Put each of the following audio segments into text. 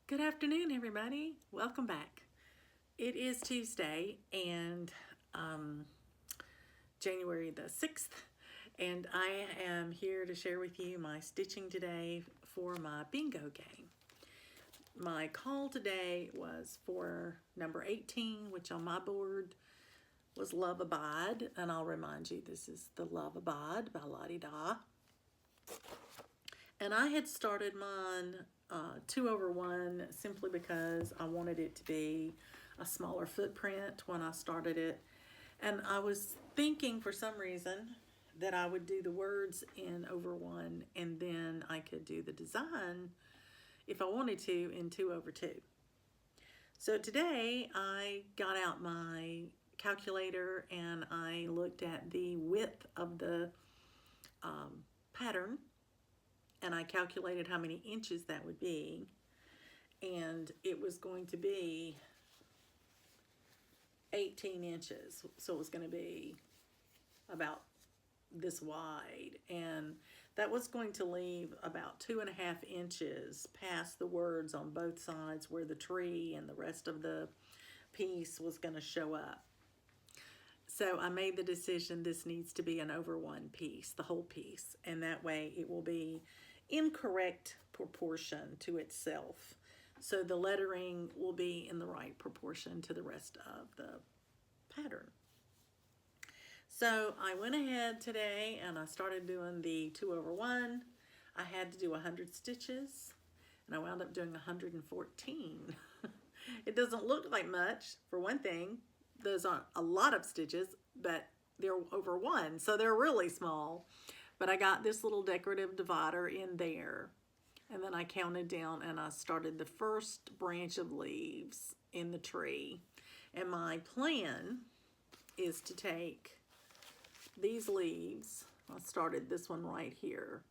Good afternoon, everybody. Welcome back. It is Tuesday and January the 6th, and I am here to share with you my stitching today for my bingo game. My call today was for number 18, which on my board was Love Abide, and I'll remind you this is the Love Abide by Lottie Da. And I had started mine 2/1 simply because I wanted it to be a smaller footprint when I started it. And I was thinking for some reason that I would do the words in over 1 and then I could do the design if I wanted to in 2/2. So today I got out my calculator and I looked at the width of the pattern, and I calculated how many inches that would be, and it was going to be 18 inches. So it was going to be about this wide, and that was going to leave about 2.5 inches past the words on both sides where the tree and the rest of the piece was going to show up. So I made the decision this needs to be an over 1 piece, the whole piece, and that way it will be in correct proportion to itself. So the lettering will be in the right proportion to the rest of the pattern. So I went ahead today and I started doing the 2/1. I had to do 100 stitches and I wound up doing 114. It doesn't look like much, for one thing. Those aren't a lot of stitches, but they're over 1, so they're really small. But I got this little decorative divider in there, and then I counted down and I started the first branch of leaves in the tree. And my plan is to take these leaves, I started this one right here.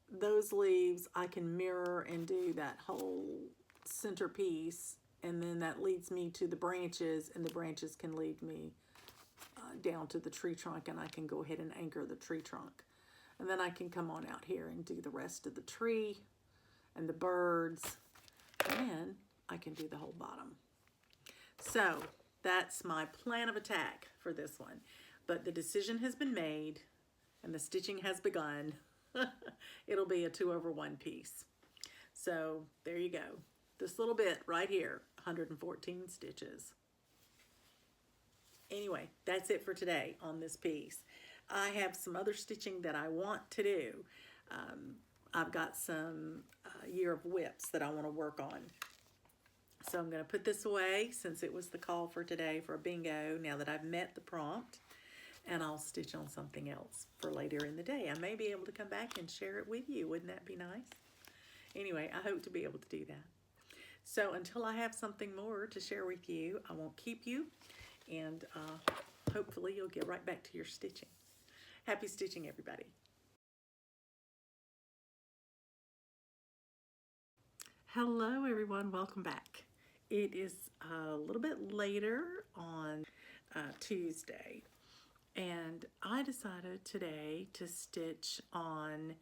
Those leaves I can mirror and do that whole centerpiece, and then that leads me to the branches, and the branches can lead me down to the tree trunk, and I can go ahead and anchor the tree trunk. And then I can come on out here and do the rest of the tree and the birds, and I can do the whole bottom. So that's my plan of attack for this one. But the decision has been made and the stitching has begun. It'll be a 2/1 piece. So there you go. This little bit right here, 114 stitches. Anyway, that's it for today on this piece. I have some other stitching that I want to do. I've got some year of whips that I want to work on. So I'm going to put this away since it was the call for today for a bingo, now that I've met the prompt, and I'll stitch on something else for later in the day. I may be able to come back and share it with you. Wouldn't that be nice? Anyway, I hope to be able to do that. So until I have something more to share with you, I won't keep you, and hopefully you'll get right back to your stitching. Happy stitching, everybody. Hello, everyone. Welcome back. It is a little bit later on Tuesday, and I decided today to stitch on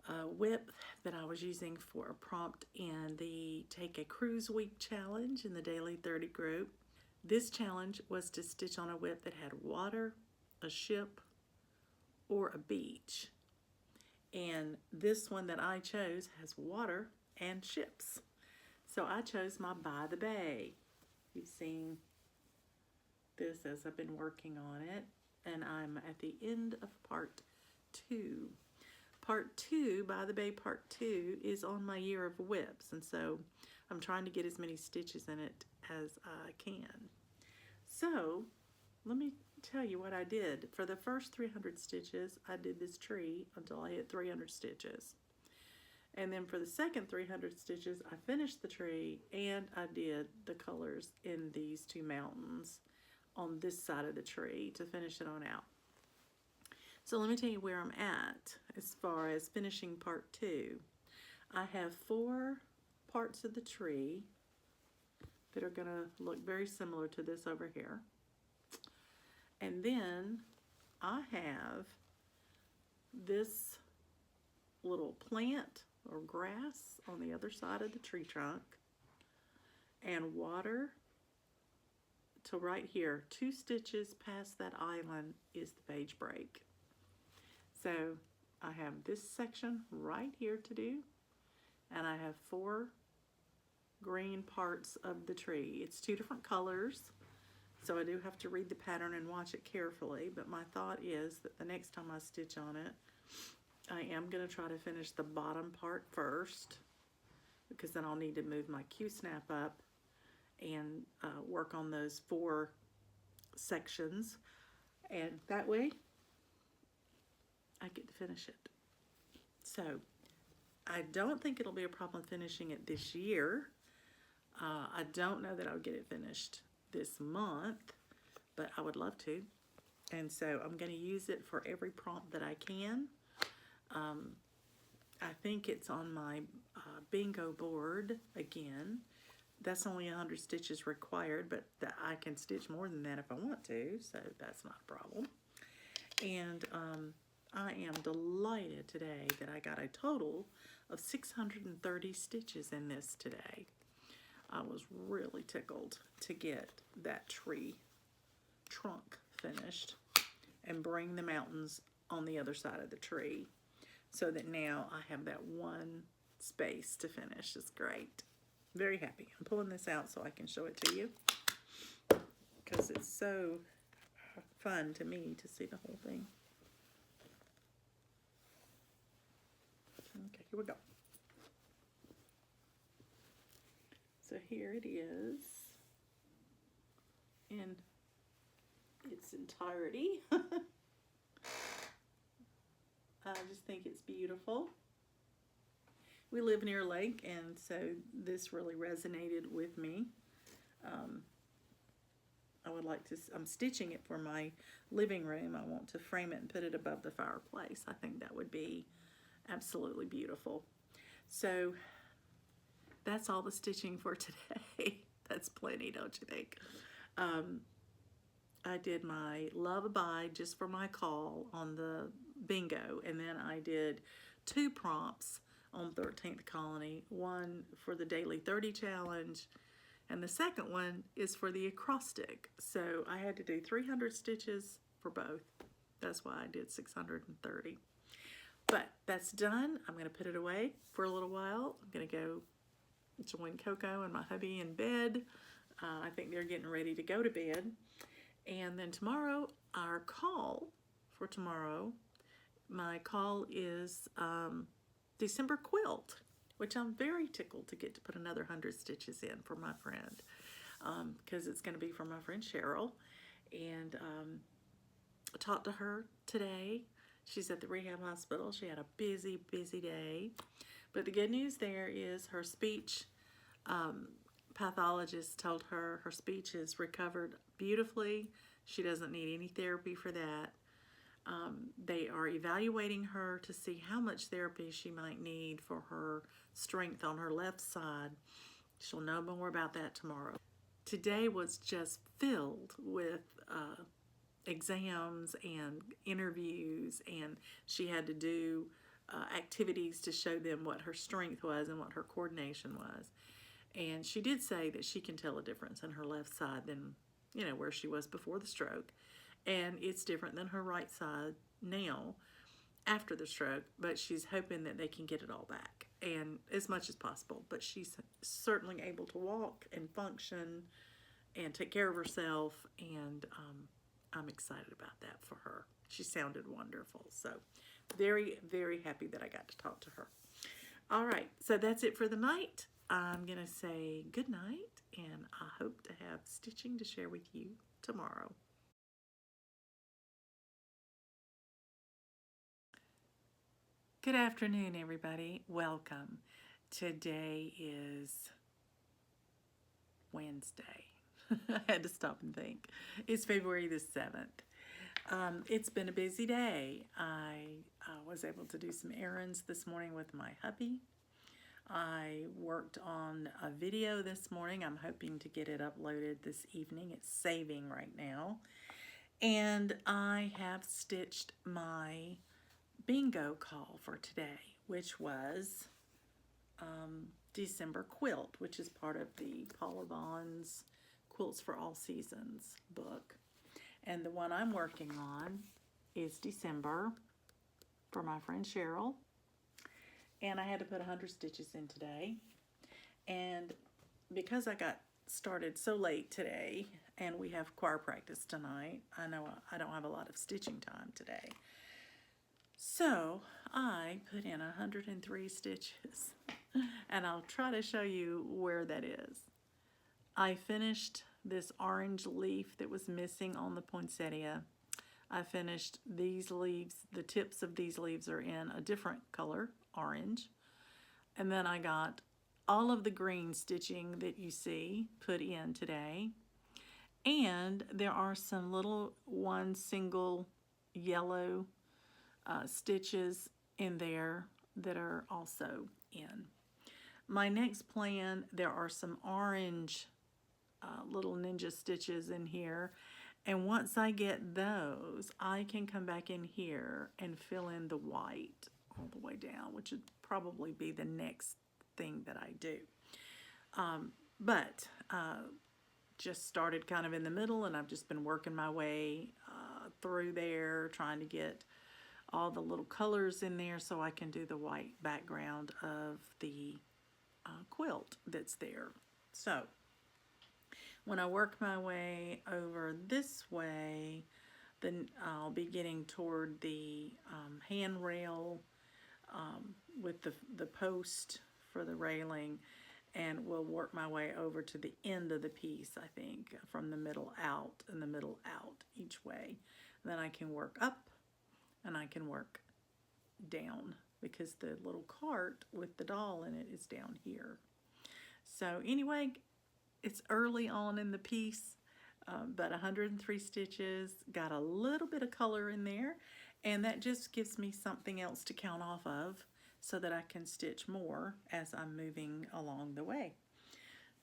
a whip that I was using for a prompt in the Take a Cruise Week challenge in the Daily 30 group. This challenge was to stitch on a whip that had water, a ship, or a beach. And this one that I chose has water and ships. So I chose my By the Bay. You've seen this as I've been working on it, and I'm at the end of part 2. Part 2, By the Bay Part 2, is on my year of whips, and so I'm trying to get as many stitches in it as I can. So let me tell you what I did. For the first 300 stitches, I did this tree until I hit 300 stitches. And then for the second 300 stitches, I finished the tree and I did the colors in these 2 mountains on this side of the tree to finish it on out. So let me tell you where I'm at as far as finishing part 2. I have 4 parts of the tree that are going to look very similar to this over here. And then I have this little plant or grass on the other side of the tree trunk, and water to right here. 2 stitches past that island is the page break. So I have this section right here to do, and I have 4 green parts of the tree. It's 2 different colors, so I do have to read the pattern and watch it carefully, but my thought is that the next time I stitch on it, I am going to try to finish the bottom part first, because then I'll need to move my Q-snap up and work on those 4 sections, and that way I get to finish it. So I don't think it'll be a problem finishing it this year. I don't know that I'll get it finished this month, but I would love to. And so I'm going to use it for every prompt that I can. I think it's on my bingo board again. That's only 100 stitches required, but I can stitch more than that if I want to, so that's not a problem. And I am delighted today that I got a total of 630 stitches in this today. I was really tickled to get that tree trunk finished and bring the mountains on the other side of the tree, so that now I have that one space to finish. It's great. Very happy. I'm pulling this out so I can show it to you, because it's so fun to me to see the whole thing. Okay, here we go. So here it is in its entirety. I just think it's beautiful. We live near a lake, and so this really resonated with me. I would like to, I'm stitching it for my living room. I want to frame it and put it above the fireplace. I think that would be absolutely beautiful. So that's all the stitching for today. That's plenty, don't you think? I did my Love Abide just for my call on the bingo, and then I did 2 prompts on 13th Colony, one for the Daily 30 Challenge, and the second one is for the acrostic. So I had to do 300 stitches for both. That's why I did 630. But that's done. I'm going to put it away for a little while. I'm going to go join Coco and my hubby in bed. I think they're getting ready to go to bed. And then tomorrow, our call for tomorrow, my call is December quilt, which I'm very tickled to get to put another 100 stitches in for my friend, because it's going to be for my friend Cheryl. And I talked to her today. She's at the rehab hospital. She had a busy, busy day. But the good news there is her speech pathologist told her her speech is recovered beautifully. She doesn't need any therapy for that. They are evaluating her to see how much therapy she might need for her strength on her left side. She'll know more about that tomorrow. Today was just filled with exams and interviews, and she had to do activities to show them what her strength was and what her coordination was. And she did say that she can tell a difference in her left side than, you know, where she was before the stroke. And it's different than her right side now after the stroke, but she's hoping that they can get it all back, and as much as possible. But she's certainly able to walk and function and take care of herself, and I'm excited about that for her. She sounded wonderful. So very, very happy that I got to talk to her. All right, so that's it for the night. I'm going to say good night, and I hope to have stitching to share with you tomorrow. Good afternoon, everybody. Welcome. Today is Wednesday. I had to stop and think. It's February the 7th. It's been a busy day. I was able to do some errands this morning with my hubby. I worked on a video this morning. I'm hoping to get it uploaded this evening. It's saving right now. And I have stitched my bingo call for today, which was December quilt, which is part of the Paula Vaughn's Quilts for All Seasons book. And the one I'm working on is December for my friend Cheryl. And I had to put 100 stitches in today. And because I got started so late today, and we have choir practice tonight, I know I don't have a lot of stitching time today. So I put in 103 stitches, and I'll try to show you where that is. I finished this orange leaf that was missing on the poinsettia. I finished these leaves. The tips of these leaves are in a different color, orange. And then I got all of the green stitching that you see put in today. And there are some little one single yellow stitches in there that are also in. My next plan, there are some orange little ninja stitches in here. And once I get those, I can come back in here and fill in the white all the way down, which would probably be the next thing that I do. But just started kind of in the middle, and I've just been working my way through there, trying to get all the little colors in there so I can do the white background of the quilt that's there. So when I work my way over this way, then I'll be getting toward the handrail with the post for the railing, and we'll work my way over to the end of the piece, I think, from the middle out and the middle out each way. And then I can work up and I can work down because the little cart with the doll in it is down here. So anyway, it's early on in the piece, but 103 stitches, got a little bit of color in there, and that just gives me something else to count off of so that I can stitch more as I'm moving along the way.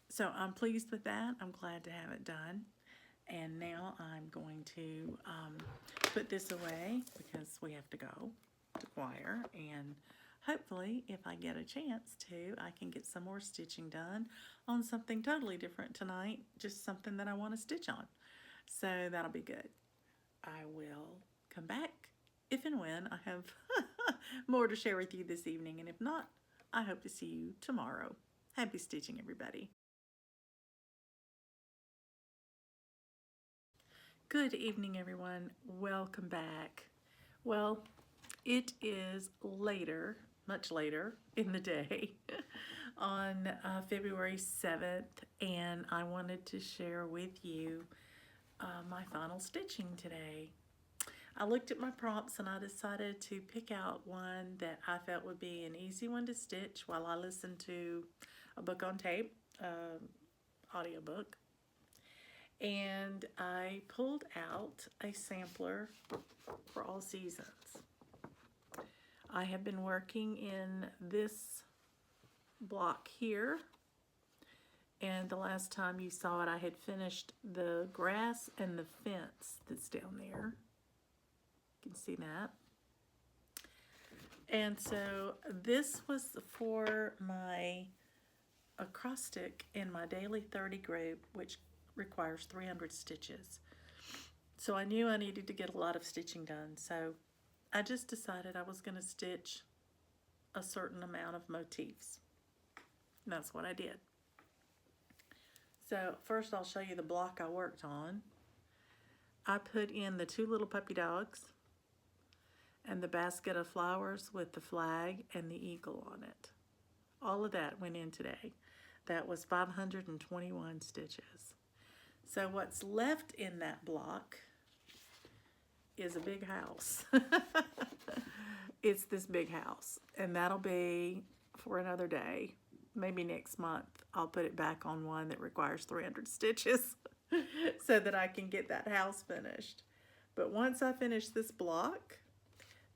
So I'm pleased with that. I'm glad to have it done. And now I'm going to put this away because we have to go to choir, and hopefully if I get a chance to, I can get some more stitching done on something totally different tonight, just something that I want to stitch on. So that'll be good. I will come back if and when I have more to share with you this evening, and if not, I hope to see you tomorrow. Happy stitching, everybody. Good evening, everyone. Welcome back. Well, it is later, much later in the day on February 7th, and I wanted to share with you my final stitching today. I looked at my prompts and I decided to pick out one that I felt would be an easy one to stitch while I listened to a book on tape, audiobook. And I pulled out a sampler for All Seasons. I have been working in this block here, and the last time you saw it, I had finished the grass and the fence that's down there. You can see that. And so this was for my acrostic in my daily 30 group, which requires 300 stitches. So I knew I needed to get a lot of stitching done, so I just decided I was going to stitch a certain amount of motifs. And that's what I did. So first I'll show you the block I worked on. I put in the two little puppy dogs and the basket of flowers with the flag and the eagle on it. All of that went in today. That was 521 stitches. So what's left in that block is a big house. It's this big house, and that'll be for another day. Maybe next month I'll put it back on one that requires 300 stitches so that I can get that house finished. But once I finish this block,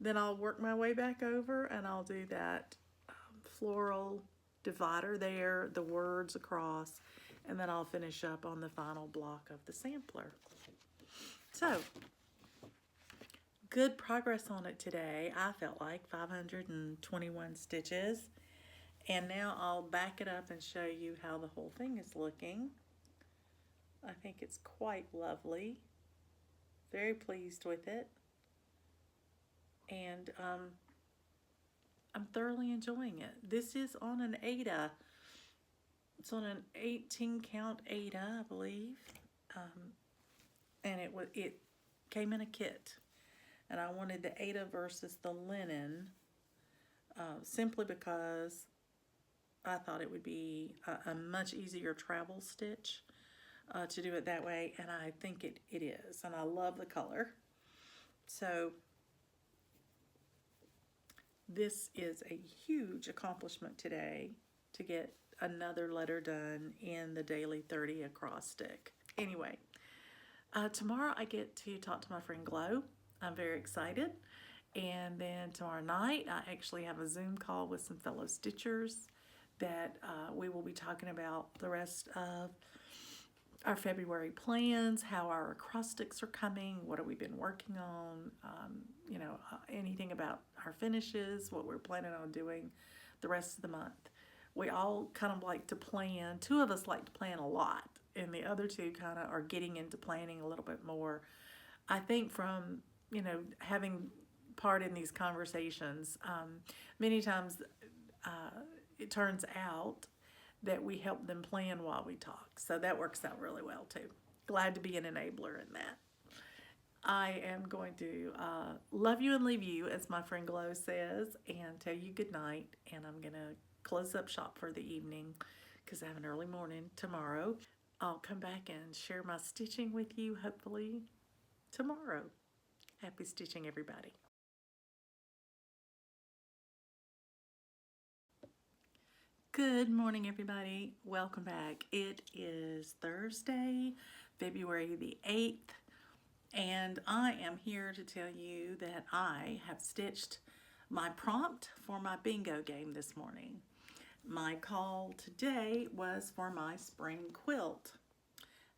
then I'll work my way back over and I'll do that floral divider there, the words across, and then I'll finish up on the final block of the sampler. So, good progress on it today. I felt like 521 stitches, And now I'll back it up and show you how the whole thing is looking. I think it's quite lovely. Very pleased with it. And I'm thoroughly enjoying it. This is on an Ada. It's on an 18 count Ada, I believe. And it came in a kit. And I wanted the Ada versus the linen simply because I thought it would be a much easier travel stitch to do it that way, and I think it is, and I love the color. So this is a huge accomplishment today to get another letter done in the daily 30 acrostic. Anyway, tomorrow I get to talk to my friend Glow. I'm very excited. And then tomorrow night I actually have a Zoom call with some fellow stitchers that we will be talking about the rest of our February plans, how our acrostics are coming, what have we been working on, you know, anything about our finishes, what we're planning on doing the rest of the month. We all kind of like to plan. Two of us like to plan a lot, and the other two kind of are getting into planning a little bit more. I think from, you know, having part in these conversations, many times it turns out that we help them plan while we talk. So that works out really well too. Glad to be an enabler in that. I am going to love you and leave you, as my friend Glow says, and tell you good night. And I'm going to close up shop for the evening because I have an early morning tomorrow. I'll come back and share my stitching with you, hopefully tomorrow. Happy stitching, everybody. Good morning, everybody. Welcome back. It is Thursday, February the 8th, and I am here to tell you that I have stitched my prompt for my bingo game this morning. My call today was for my spring quilt,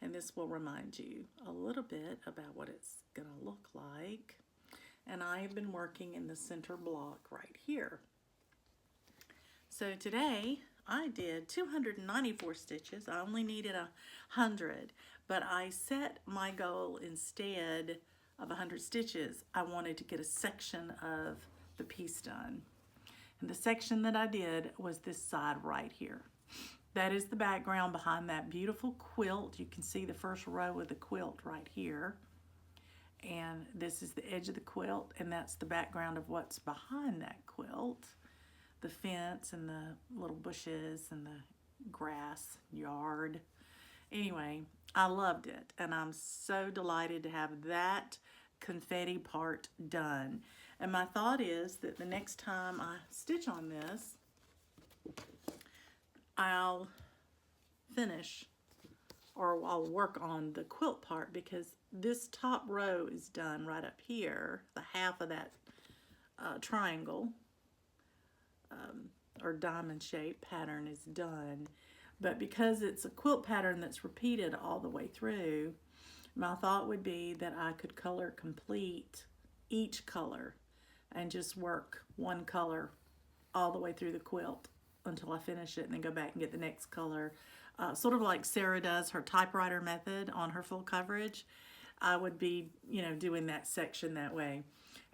and this will remind you a little bit about what it's going to look like. And I have been working in the center block right here. So today I did 294 stitches. I only needed 100, but I set my goal instead of 100 stitches. I wanted to get a section of the piece done. And the section that I did was this side right here. That is the background behind that beautiful quilt. You can see the first row of the quilt right here. And this is the edge of the quilt, and that's the background of what's behind that quilt. The fence and the little bushes and the grass yard. Anyway, I loved it, and I'm so delighted to have that confetti part done. And my thought is that the next time I stitch on this, I'll finish, or I'll work on the quilt part, because this top row is done right up here. The half of that triangle or diamond shape pattern is done, but because it's a quilt pattern that's repeated all the way through, my thought would be that I could color complete each color and just work one color all the way through the quilt until I finish it, and then go back and get the next color, sort of like Sarah does her typewriter method on her full coverage. I would be, you know, doing that section that way.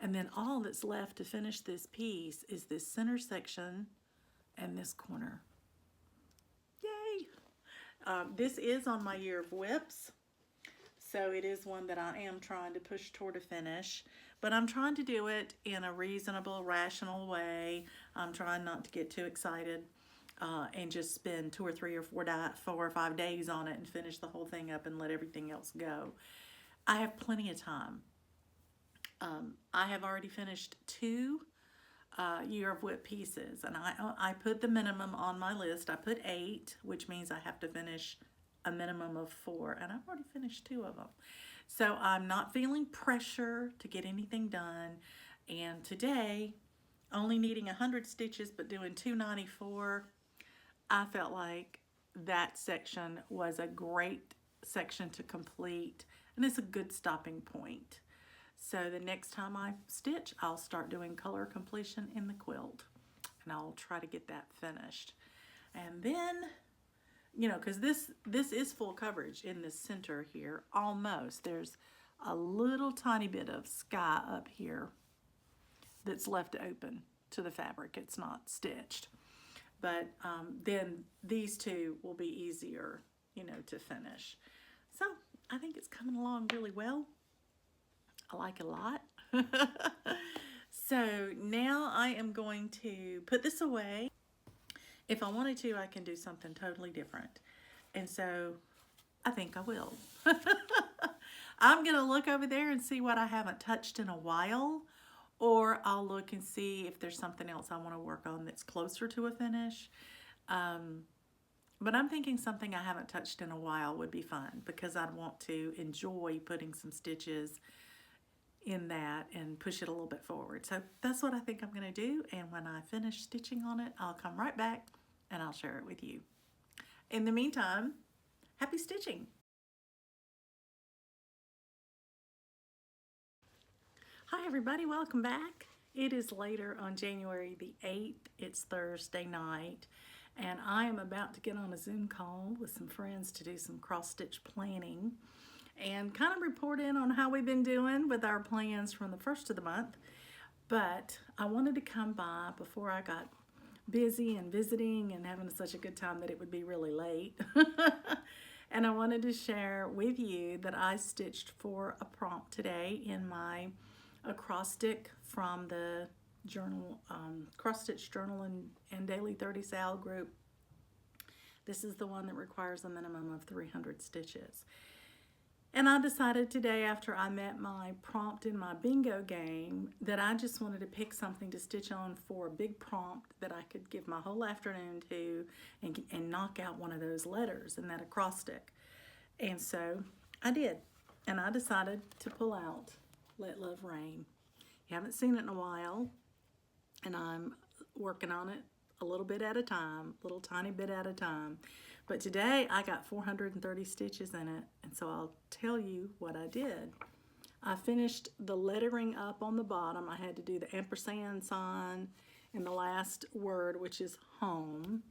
And then all that's left to finish this piece is this center section and this corner. Yay! This is on my year of whips, so it is one that I am trying to push toward a finish, but I'm trying to do it in a reasonable, rational way. I'm trying not to get too excited and just spend 2 or 3 or 4 or 5 days on it and finish the whole thing up and let everything else go. I have plenty of time. I have already finished 2 year of whip pieces, and I put the minimum on my list. I put 8, which means I have to finish a minimum of 4, and I've already finished 2 of them. So I'm not feeling pressure to get anything done, and today, only needing 100 stitches but doing 294, I felt like that section was a great section to complete, and it's a good stopping point. So the next time I stitch, I'll start doing color completion in the quilt. and I'll try to get that finished. And then, you know, because this is full coverage in the center here, almost. There's a little tiny bit of sky up here that's left open to the fabric. It's not stitched. But then these two will be easier, you know, to finish. So I think it's coming along really well. I like it a lot. So now I am going to put this away. If I wanted to, I can do something totally different. And so I think I will. I'm going to look over there and see what I haven't touched in a while. Or I'll look and see if there's something else I want to work on that's closer to a finish. But I'm thinking something I haven't touched in a while would be fun, because I'd want to enjoy putting some stitches in that and push it a little bit forward. So that's what I think I'm going to do. And when I finish stitching on it, I'll come right back and I'll share it with you. In the meantime, happy stitching. Hi everybody, welcome back. It is later on January the 8th. It's Thursday night, and I am about to get on a Zoom call with some friends to do some cross-stitch planning and kind of report in on how we've been doing with our plans from the first of the month. But I wanted to come by before I got busy and visiting and having such a good time that it would be really late. And I wanted to share with you that I stitched for a prompt today in my acrostic from the journal, Cross Stitch Journal and Daily 30 Sal group. This is the one that requires a minimum of 300 stitches. And I decided today, after I met my prompt in my bingo game, that I just wanted to pick something to stitch on for a big prompt that I could give my whole afternoon to and knock out one of those letters in that acrostic. And so I did. And I decided to pull out Let Love Rain. You haven't seen it in a while, and I'm working on it a little bit at a time, little tiny bit at a time. But today I got 430 stitches in it, and so I'll tell you what I did. I finished the lettering up on the bottom. I had to do the ampersand sign in the last word, which is home.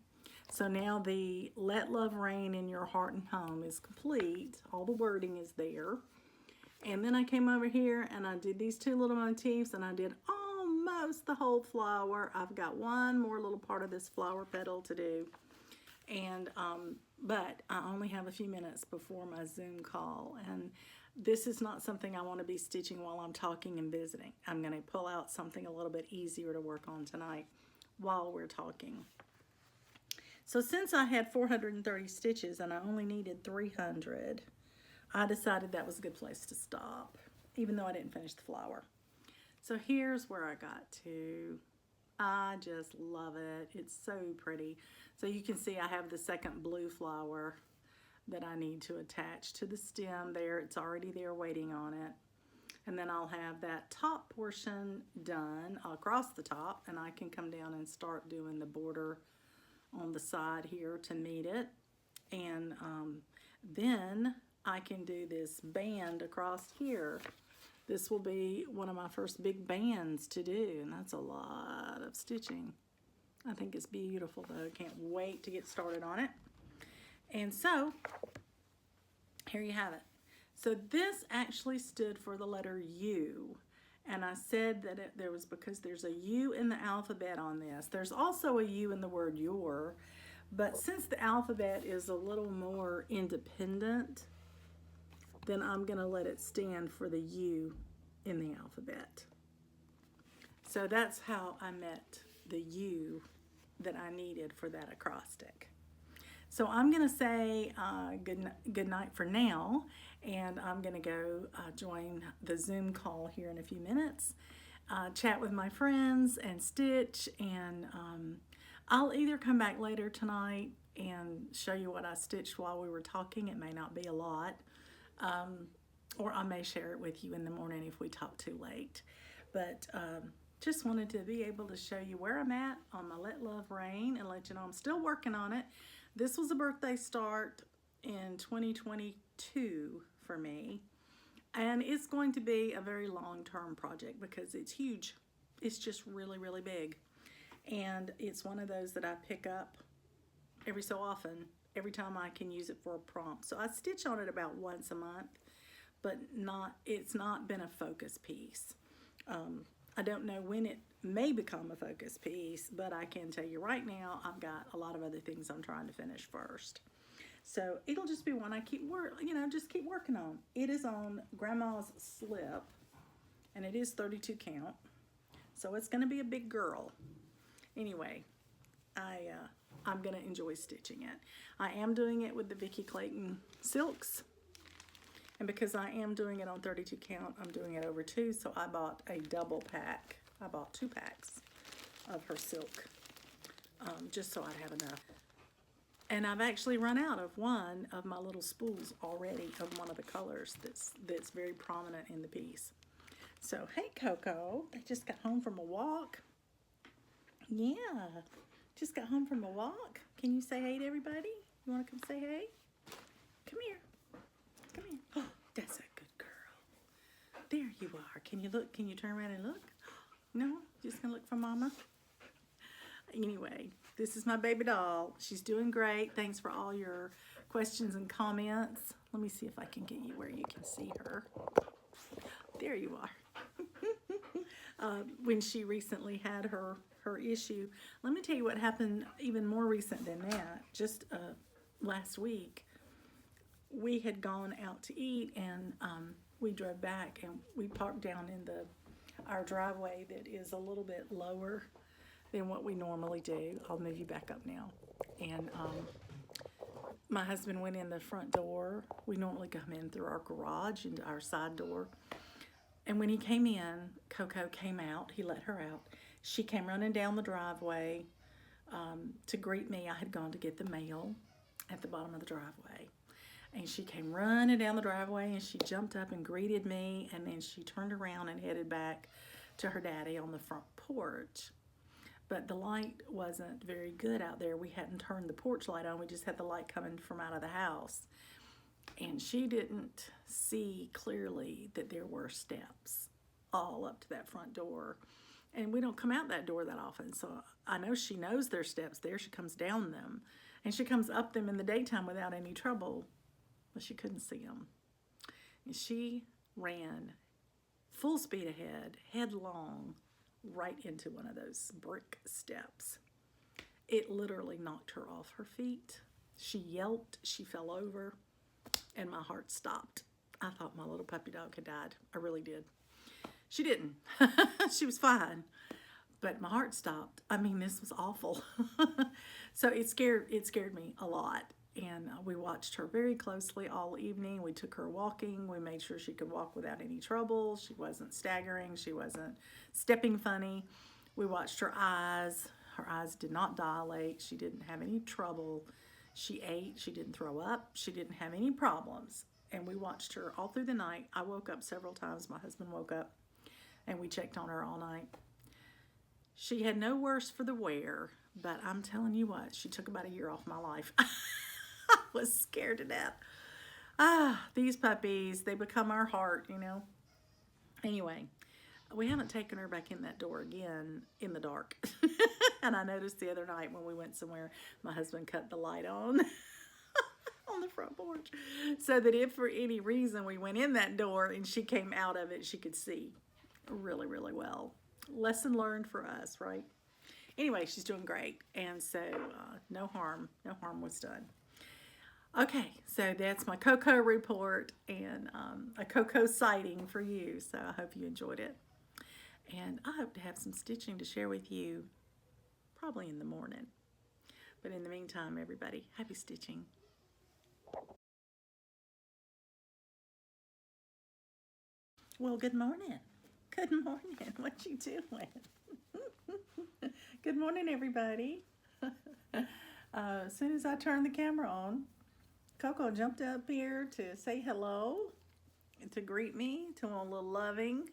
So now the Let Love Reign in Your Heart and Home is complete. All the wording is there. And then I came over here and I did these two little motifs, and I did almost the whole flower. I've got one more little part of this flower petal to do. And but I only have a few minutes before my Zoom call, and this is not something I want to be stitching while I'm talking and visiting. I'm going to pull out something a little bit easier to work on tonight while we're talking. So since I had 430 stitches and I only needed 300, I decided that was a good place to stop, even though I didn't finish the flower. So here's where I got to. I just love it. It's so pretty. So you can see I have the second blue flower that I need to attach to the stem there. It's already there waiting on it. And then I'll have that top portion done across the top, and I can come down and start doing the border on the side here to meet it. And then I can do this band across here. This will be one of my first big bands to do, and that's a lot of stitching. I think it's beautiful though. Can't wait to get started on it. And so, here you have it. So this actually stood for the letter U. And I said that there was because there's a U in the alphabet on this. There's also a U in the word your, but since the alphabet is a little more independent, then I'm going to let it stand for the U in the alphabet. So that's how I met the U that I needed for that acrostic. So I'm going to say good night for now, and I'm going to go join the Zoom call here in a few minutes, chat with my friends and stitch, and I'll either come back later tonight and show you what I stitched while we were talking. It may not be a lot. Or I may share it with you in the morning if we talk too late. But just wanted to be able to show you where I'm at on my Let Love Reign and let you know I'm still working on it. This was a birthday start in 2022 for me. And it's going to be a very long-term project because it's huge. It's just really, really big. And it's one of those that I pick up every so often, every time I can use it for a prompt. So I stitch on it about once a month, but it's not been a focus piece. I don't know when it may become a focus piece, but I can tell you right now, I've got a lot of other things I'm trying to finish first. So it'll just be one I keep just keep working on. It is on Grandma's slip, and it is 32 count, so it's going to be a big girl. Anyway, I'm going to enjoy stitching it. I am doing it with the Vicki Clayton silks, and because I am doing it on 32 count, I'm doing it over 2, so I bought a double pack. I bought 2 packs of her silk, just so I'd have enough. And I've actually run out of one of my little spools already of one of the colors that's very prominent in the piece. So, hey Coco, they just got home from a walk. Yeah, just got home from a walk. Can you say hey to everybody? You want to come say hey? Come here. Come here. Oh, that's a good girl. There you are. Can you look? Can you turn around and look? No? Just gonna look for Mama? Anyway, this is my baby doll. She's doing great. Thanks for all your questions and comments. Let me see if I can get you where you can see her. There you are. When she recently had her issue. Let me tell you what happened even more recent than that. Just last week, we had gone out to eat, and we drove back, and we parked down in our driveway that is a little bit lower than what we normally do. I'll move you back up now. And my husband went in the front door. We normally come in through our garage into our side door. And when he came in, Coco came out. He let her out. She came running down the driveway to greet me. I had gone to get the mail at the bottom of the driveway. And she came running down the driveway, and she jumped up and greeted me, and then she turned around and headed back to her daddy on the front porch. But the light wasn't very good out there. We hadn't turned the porch light on. We just had the light coming from out of the house. And she didn't see clearly that there were steps all up to that front door. And we don't come out that door that often, so I know she knows there's steps there. She comes down them, and she comes up them in the daytime without any trouble, but she couldn't see them. And she ran full speed ahead, headlong, right into one of those brick steps. It literally knocked her off her feet. She yelped, she fell over, and my heart stopped. I thought my little puppy dog had died. I really did. She didn't. She was fine. But my heart stopped. I mean, this was awful. So it scared me a lot. And we watched her very closely all evening. We took her walking. We made sure she could walk without any trouble. She wasn't staggering. She wasn't stepping funny. We watched her eyes. Her eyes did not dilate. She didn't have any trouble. She ate. She didn't throw up. She didn't have any problems. And we watched her all through the night. I woke up several times. My husband woke up, and we checked on her all night. She had no worse for the wear, but I'm telling you what, she took about a year off my life. I was scared to death. These puppies, they become our heart, you know. Anyway, we haven't taken her back in that door again in the dark. And I noticed the other night when we went somewhere, my husband cut the light on on the front porch, so that if for any reason we went in that door and she came out of it, she could see really, really well. Lesson learned for us, right? Anyway, she's doing great, and so no harm was done. Okay, so that's my Coco report and a Coco sighting for you. So I hope you enjoyed it, and I hope to have some stitching to share with you probably in the morning. But in the meantime, everybody, happy stitching. Well, good morning. Good morning. What you doing? Good morning, everybody. As soon as I turned the camera on, Coco jumped up here to say hello and to greet me, to a little loving.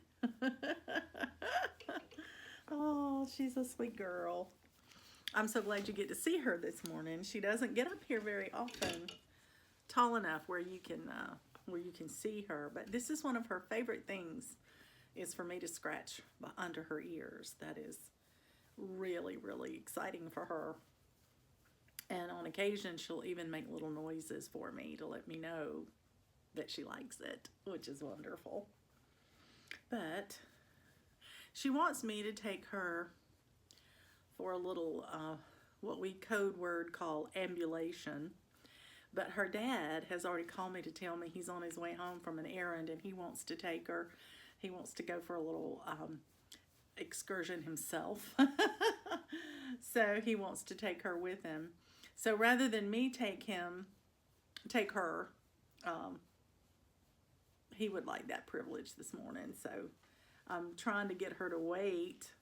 Oh, she's a sweet girl. I'm so glad you get to see her this morning. She doesn't get up here very often, tall enough where you can see her. But this is one of her favorite things, is for me to scratch under her ears. That is really, really exciting for her. And on occasion, she'll even make little noises for me to let me know that she likes it, which is wonderful. But she wants me to take her for a little, what we code word call ambulation. But her dad has already called me to tell me he's on his way home from an errand and he wants to take her. He wants to go for a little excursion himself. So he wants to take her with him. So rather than me take her, he would like that privilege this morning. So I'm trying to get her to wait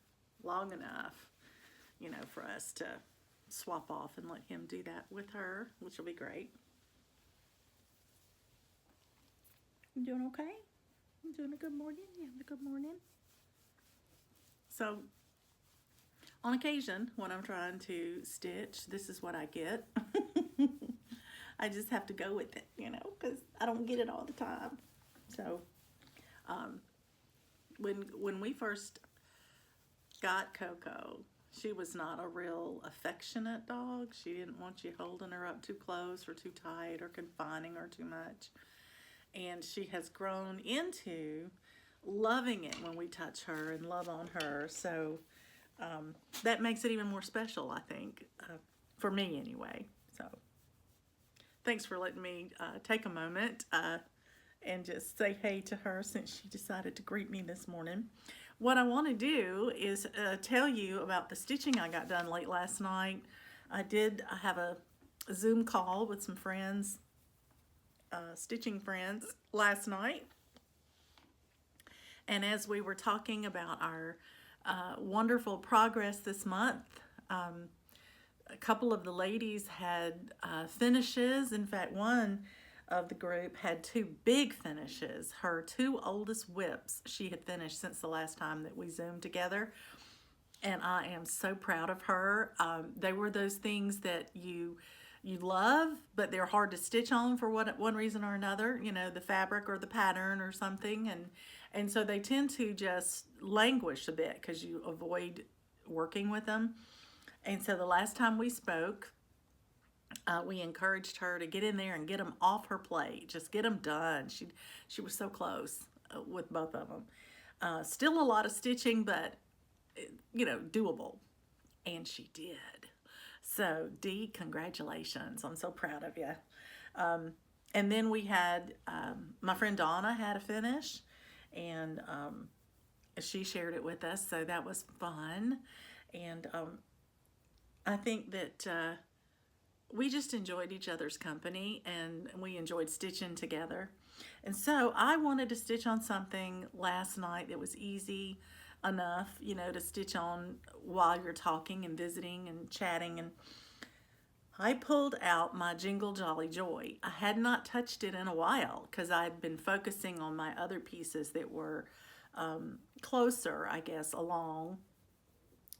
long enough, you know, for us to swap off and let him do that with her, which will be great. You doing okay? You doing a good morning? You having a good morning? So, on occasion, when I'm trying to stitch, this is what I get. I just have to go with it, you know, because I don't get it all the time. So, when we first got Coco, she was not a real affectionate dog. She didn't want you holding her up too close or too tight or confining her too much. And she has grown into loving it when we touch her and love on her. So that makes it even more special, I think, for me anyway. So thanks for letting me take a moment and just say hey to her since she decided to greet me this morning. What I want to do is tell you about the stitching I got done late last night. I have a Zoom call with some friends, stitching friends, last night. And as we were talking about our wonderful progress this month, a couple of the ladies had finishes. In fact, one of the group had 2 big finishes. Her 2 oldest whips she had finished since the last time that we Zoomed together. And I am so proud of her. They were those things that you love, but they're hard to stitch on for one reason or another, you know, the fabric or the pattern or something. And so they tend to just languish a bit because you avoid working with them. And so the last time we spoke, we encouraged her to get in there and get them off her plate. Just get them done. She was so close with both of them. Still a lot of stitching, but, you know, doable. And she did. So, Dee, congratulations. I'm so proud of you. And then we had, my friend Donna had a finish, and she shared it with us, so that was fun. And I think that we just enjoyed each other's company, and we enjoyed stitching together. And so I wanted to stitch on something last night that was easy enough, you know, to stitch on while you're talking and visiting and chatting. And I pulled out my Jingle Jolly Joy. I had not touched it in a while because I'd been focusing on my other pieces that were closer, I guess, along,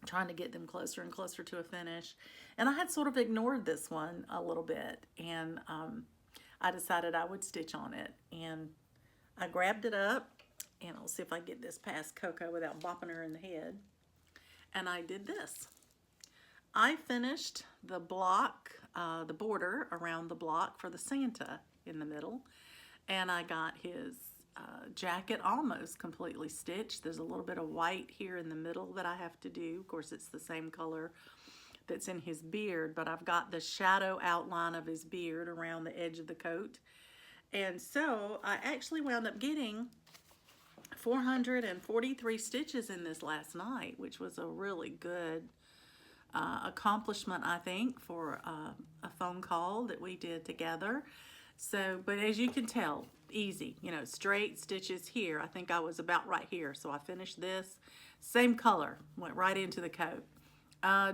trying to get them closer and closer to a finish. And I had sort of ignored this one a little bit, and I decided I would stitch on it. And I grabbed it up, and I'll see if I can get this past Coco without bopping her in the head. And I did this. I finished the block, the border around the block for the Santa in the middle, and I got his jacket almost completely stitched. There's a little bit of white here in the middle that I have to do. Of course, it's the same color that's in his beard, but I've got the shadow outline of his beard around the edge of the coat. And so I actually wound up getting 443 stitches in this last night, which was a really good accomplishment, I think, for a phone call that we did together. So, but as you can tell, easy, you know, straight stitches here. I think I was about right here. So I finished this, same color, went right into the coat.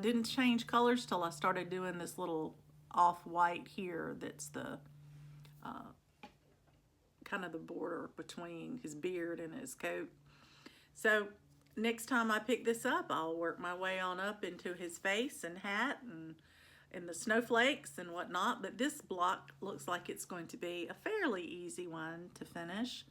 Didn't change colors till I started doing this little off-white here that's the kind of the border between his beard and his coat. So next time I pick this up, I'll work my way on up into his face and hat and the snowflakes and whatnot. But this block looks like it's going to be a fairly easy one to finish.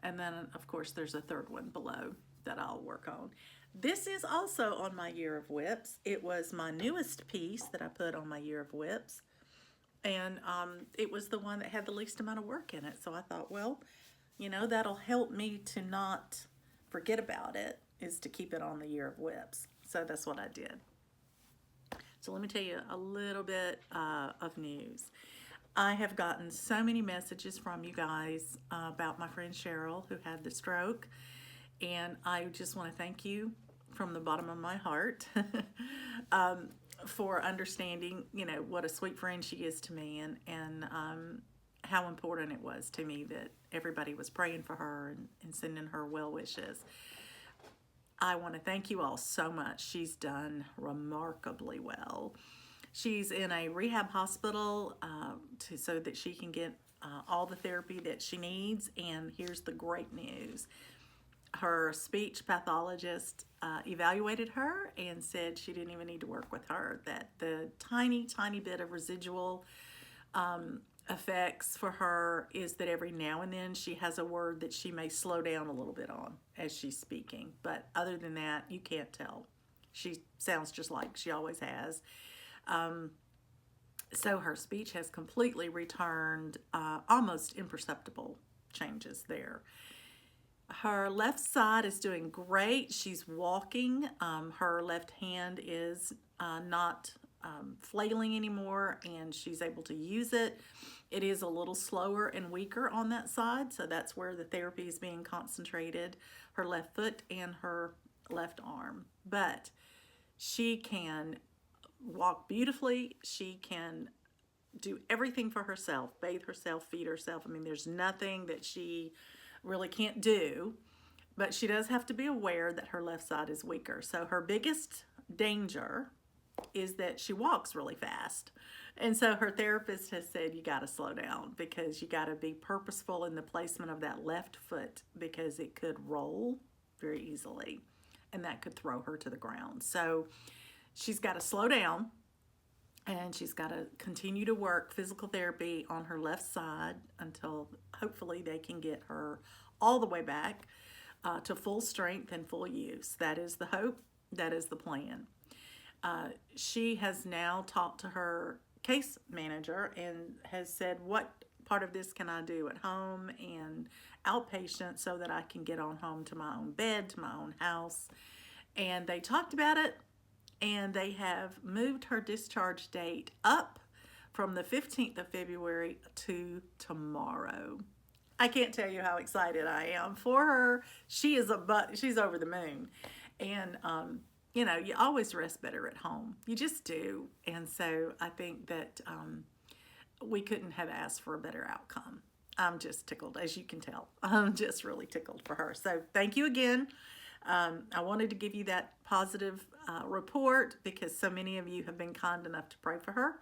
And then, of course, there's a third one below that I'll work on. This is also on my Year of Whips. It was my newest piece that I put on my Year of Whips. And it was the one that had the least amount of work in it. So I thought, well, you know, that'll help me to not forget about it, is to keep it on the Year of Whips. So that's what I did. So let me tell you a little bit of news. I have gotten so many messages from you guys about my friend Cheryl, who had the stroke. And I just want to thank you from the bottom of my heart for understanding, you know, what a sweet friend she is to me, and how important it was to me that everybody was praying for her and sending her well wishes. I want to thank you all so much. She's done remarkably well. She's in a rehab hospital so that she can get all the therapy that she needs. And here's the great news. Her speech pathologist evaluated her and said she didn't even need to work with her, that the tiny bit of residual effects for her is that every now and then she has a word that she may slow down a little bit on as she's speaking. But other than that, you can't tell. She sounds just like she always has. So her speech has completely returned, almost imperceptible changes there. Her left side is doing great. She's walking. Her left hand is not flailing anymore, and she's able to use it. It is a little slower and weaker on that side, so that's where the therapy is being concentrated, her left foot and her left arm. But she can walk beautifully. She can do everything for herself, bathe herself, feed herself. I mean, there's nothing that she really can't do, but she does have to be aware that her left side is weaker. So her biggest danger is that she walks really fast. And so her therapist has said, you got to slow down, because you got to be purposeful in the placement of that left foot, because it could roll very easily and that could throw her to the ground. So she's got to slow down, and she's got to continue to work physical therapy on her left side until hopefully they can get her all the way back to full strength and full use. That is the hope. That is the plan. She has now talked to her case manager and has said, what part of this can I do at home and outpatient so that I can get on home to my own bed, to my own house. And they talked about it, and they have moved her discharge date up from the 15th of February to tomorrow. I can't tell you how excited I am for her. She's over the moon. And you know, you always rest better at home. You just do. And so I think that we couldn't have asked for a better outcome. I'm just tickled, as you can tell. I'm just really tickled for her. So thank you again. I wanted to give you that positive report, because so many of you have been kind enough to pray for her.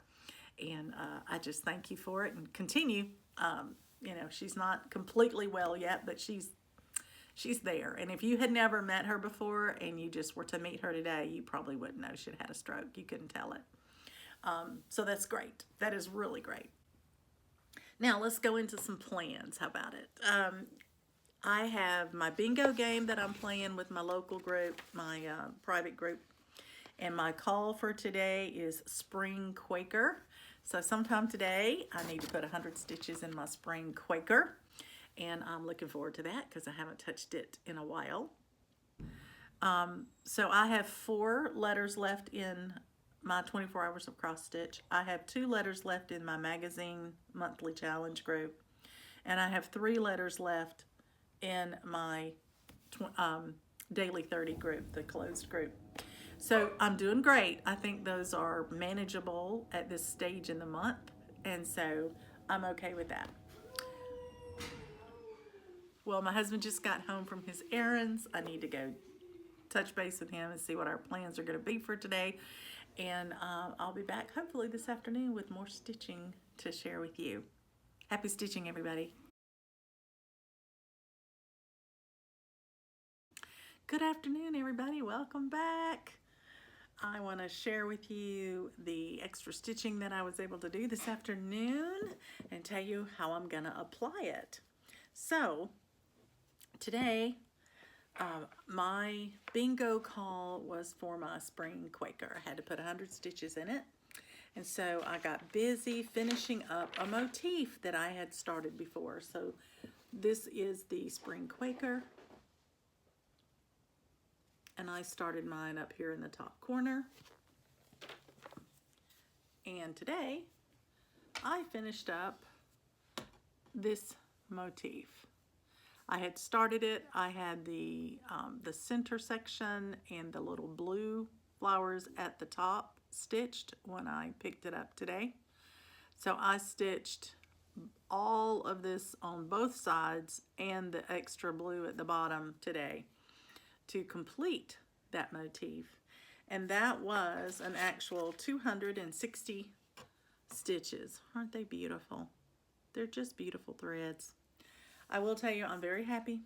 And I just thank you for it, and continue. You know, she's not completely well yet, but she's there. And if you had never met her before and you just were to meet her today, you probably wouldn't know she'd had a stroke. You couldn't tell it. So that's great. That is really great. Now let's go into some plans. How about it? I have my bingo game that I'm playing with my local group, my private group. And my call for today is Spring Quaker. So sometime today, I need to put 100 stitches in my Spring Quaker. And I'm looking forward to that, because I haven't touched it in a while. So I have 4 letters left in my 24 hours of cross stitch. I have 2 letters left in my magazine monthly challenge group. And I have 3 letters left in my daily 30 group, the closed group. So I'm doing great. I think those are manageable at this stage in the month. And so I'm okay with that. Well, my husband just got home from his errands. I need to go touch base with him and see what our plans are going to be for today. And I'll be back hopefully this afternoon with more stitching to share with you. Happy stitching, everybody. Good afternoon, everybody. Welcome back. I want to share with you the extra stitching that I was able to do this afternoon and tell you how I'm going to apply it. So today My bingo call was for my spring Quaker. I had to put 100 stitches in it. And so I got busy finishing up a motif that I had started before. So this is the spring Quaker. And I started mine up here in the top corner. And today I finished up this motif. I had started it. I had the center section and the little blue flowers at the top stitched when I picked it up today. So I stitched all of this on both sides and the extra blue at the bottom today to complete that motif. And that was an actual 260 stitches. Aren't they beautiful? They're just beautiful threads. I will tell you, I'm very happy.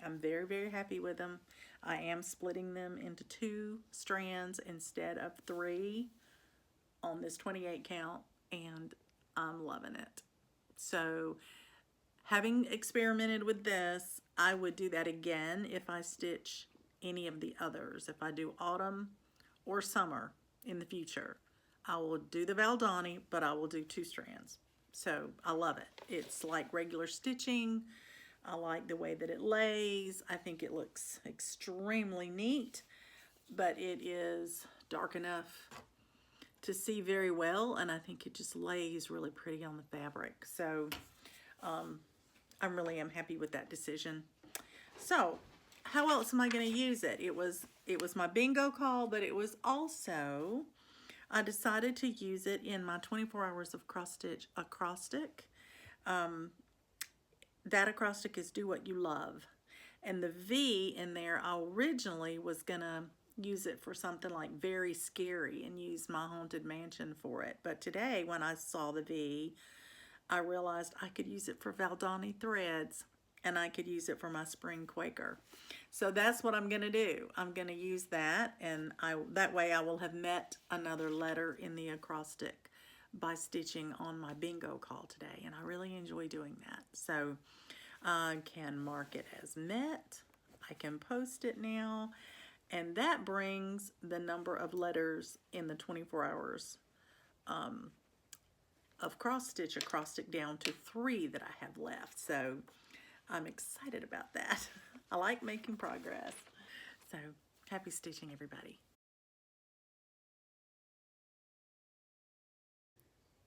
I'm very, very happy with them. I am splitting them into 2 strands instead of 3 on this 28 count, and I'm loving it. So, having experimented with this, I would do that again if I stitch any of the others. If I do autumn or summer in the future, I will do the Valdani, but I will do 2 strands. So I love it. It's like regular stitching. I like the way that it lays. I think it looks extremely neat, but it is dark enough to see very well, and I think it just lays really pretty on the fabric. So I really am happy with that decision. So how else am I going to use it? It was my bingo call, but it was also, I decided to use it in my 24 hours of cross stitch acrostic. That acrostic is Do What You Love. And the V in there, I originally was going to use it for something like very scary and use my haunted mansion for it. But today when I saw the V, I realized I could use it for Valdani threads and I could use it for my spring Quaker. So that's what I'm going to do. I'm going to use that, and that way I will have met another letter in the acrostic by stitching on my bingo call today, and I really enjoy doing that. So I can mark it as met. I can post it now, and that brings the number of letters in the 24 hours of cross stitch acrostic down to 3 that I have left. So I'm excited about that. I like making progress. So happy stitching, everybody.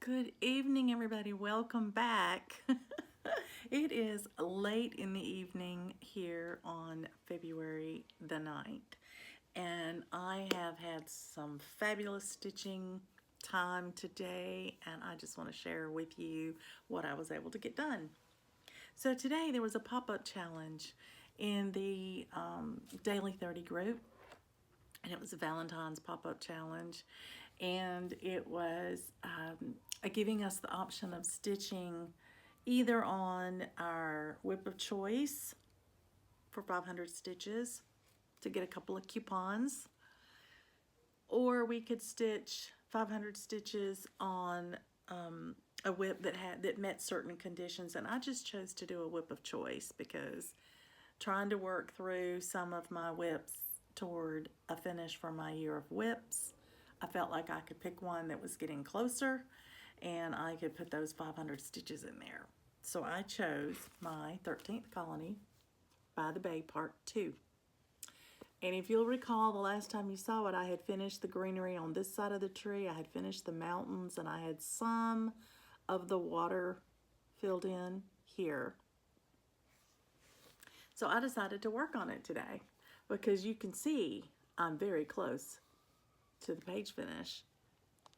Good evening, everybody. Welcome back. It is late in the evening here on February the 9th, and I have had some fabulous stitching time today, and I just want to share with you what I was able to get done. So today there was a pop-up challenge in the Daily 30 group, and it was a Valentine's pop-up challenge, and it was giving us the option of stitching either on our whip of choice for 500 stitches to get a couple of coupons, or we could stitch 500 stitches on a whip that met certain conditions, and I just chose to do a whip of choice because trying to work through some of my whips toward a finish for my year of whips, I felt like I could pick one that was getting closer and I could put those 500 stitches in there. So I chose my 13th colony, By the Bay Part 2. And if you'll recall, the last time you saw it, I had finished the greenery on this side of the tree, I had finished the mountains, and I had some of the water filled in here. So I decided to work on it today because you can see I'm very close to the page finish,